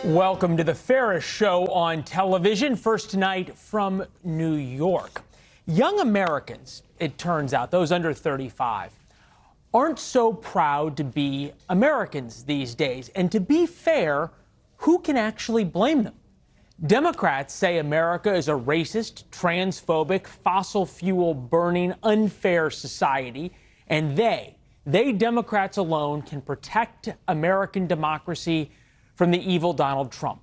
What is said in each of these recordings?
Welcome to the fairest show on television. First tonight from New York. Young Americans, it turns out, those under 35, aren't so proud to be Americans these days. And to be fair, who can actually blame them? Democrats say America is a racist, transphobic, fossil fuel burning, unfair society. And they Democrats alone, can protect American democracy from the evil Donald Trump.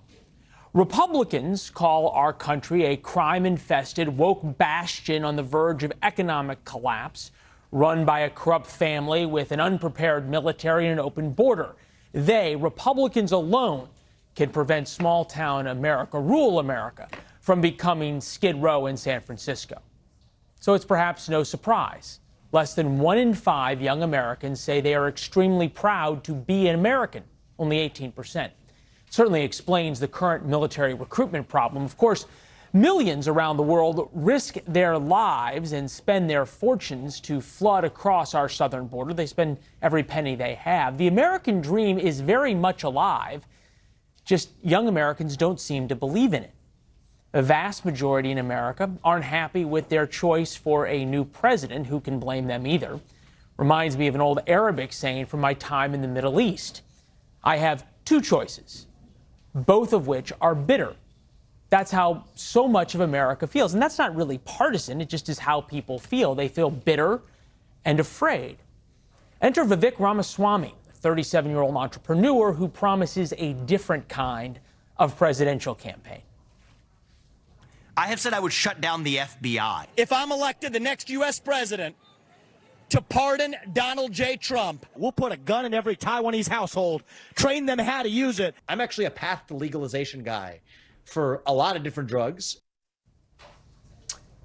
Republicans call our country a crime-infested, woke bastion on the verge of economic collapse, run by a corrupt family with an unprepared military and an open border. Republicans alone, can prevent small-town America, rural America, from becoming Skid Row in San Francisco. So it's perhaps no surprise. Less than 1 in 5 young Americans say they are extremely proud to be an American, only 18%. Certainly explains the current military recruitment problem. Of course, millions around the world risk their lives and spend their fortunes to flood across our southern border. They spend every penny they have. The American dream is very much alive, just young Americans don't seem to believe in it. A vast majority in America aren't happy with their choice for a new president. Who can blame them either? Reminds me of an old Arabic saying from my time in the Middle East. I have 2 choices, both of which are bitter. That's how so much of America feels. And that's not really partisan. It just is how people feel. They feel bitter and afraid. Enter Vivek Ramaswamy, a 37-year-old entrepreneur who promises a different kind of presidential campaign. I have said I would shut down the FBI. If I'm elected the next U.S. president to pardon Donald J. Trump, we'll put a gun in every Taiwanese household, train them how to use it. I'm actually a path to legalization guy for a lot of different drugs.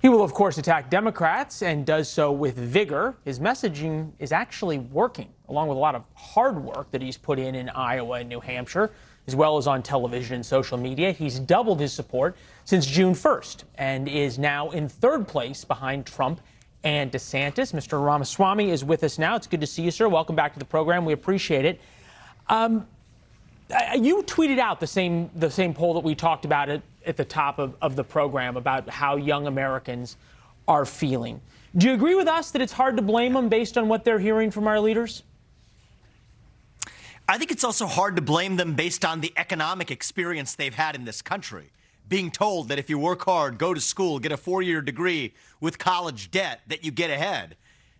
He will, of course, attack Democrats and does so with vigor. His messaging is actually working, along with a lot of hard work that he's put in Iowa and New Hampshire, as well as on television and social media. He's doubled his support since June 1st and is now in 3rd place behind Trump and DeSantis. Mr. Ramaswamy is with us now. It's good to see you, sir. Welcome back to the program. We appreciate it. You tweeted out the same poll that we talked about at the top of the program about how young Americans are feeling. Do you agree with us that it's hard to blame them based on what they're hearing from our leaders? I think it's also hard to blame them based on the economic experience they've had in this country. Being told that if you work hard, go to school, get a 4-year degree with college debt, that you get ahead.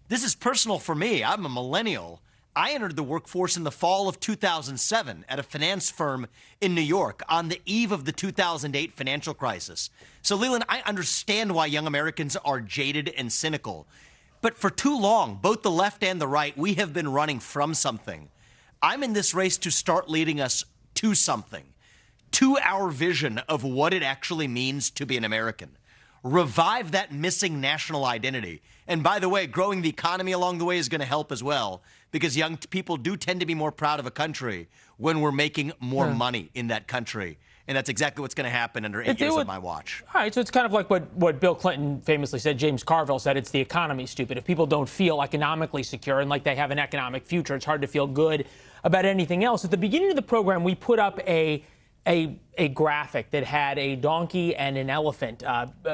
This is personal for me. I'm a millennial. I entered the workforce in the fall of 2007 at a finance firm in New York on the eve of the 2008 financial crisis. So, Leland, I understand why young Americans are jaded and cynical. But for too long, both the left and the right, we have been running from something. I'm in this race to start leading us to something, to our vision of what it actually means to be an American. Revive that missing national identity. And by the way, growing the economy along the way is going to help as well, because young people do tend to be more proud of a country when we're making more money in that country. And that's exactly what's going to happen under 8 years of my watch. All right, so it's kind of like what Bill Clinton famously said, James Carville said, it's the economy, stupid. If people don't feel economically secure and like they have an economic future, it's hard to feel good about anything else. At the beginning of the program, we put up a graphic that had a donkey and an elephant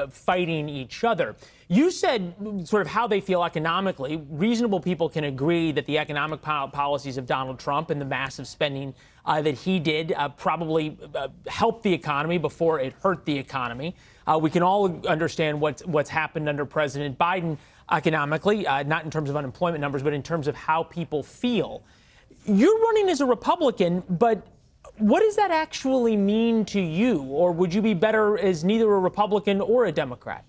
fighting each other. You said sort of how they feel economically. Reasonable people can agree that the economic policies of Donald Trump and the massive spending that he did probably helped the economy before it hurt the economy. We can all understand what's happened under President Biden economically, not in terms of unemployment numbers, but in terms of how people feel. You're running as a Republican, but what does that actually mean to you? Or would you be better as neither a Republican or a Democrat?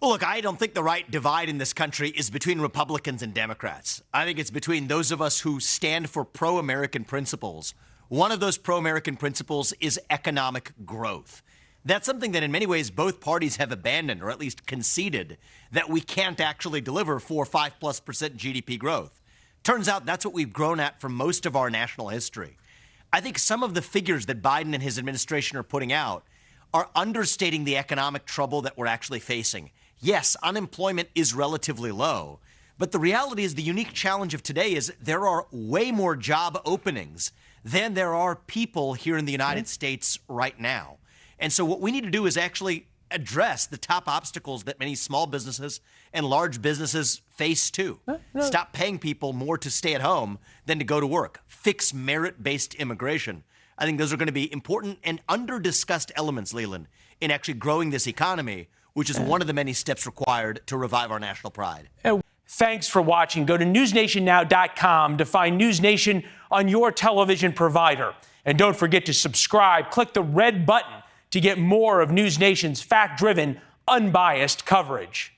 Well, look, I don't think the right divide in this country is between Republicans and Democrats. I think it's between those of us who stand for pro-American principles. One of those pro-American principles is economic growth. That's something that in many ways both parties have abandoned, or at least conceded, that we can't actually deliver 4 or 5+% GDP growth. Turns out that's what we've grown at for most of our national history. I think some of the figures that Biden and his administration are putting out are understating the economic trouble that we're actually facing. Yes, unemployment is relatively low, but the reality is the unique challenge of today is there are way more job openings than there are people here in the United States right now. And so what we need to do is actually address the top obstacles that many small businesses and large businesses face too. Stop paying people more to stay at home than to go to work. Fix merit-based immigration. I think those are going to be important and under-discussed elements, Leland, in actually growing this economy, which is one of the many steps required to revive our national pride. Thanks for watching. Go to newsnationnow.com to find NewsNation on your television provider. And don't forget to subscribe. Click the red button to get more of NewsNation's fact-driven, unbiased coverage.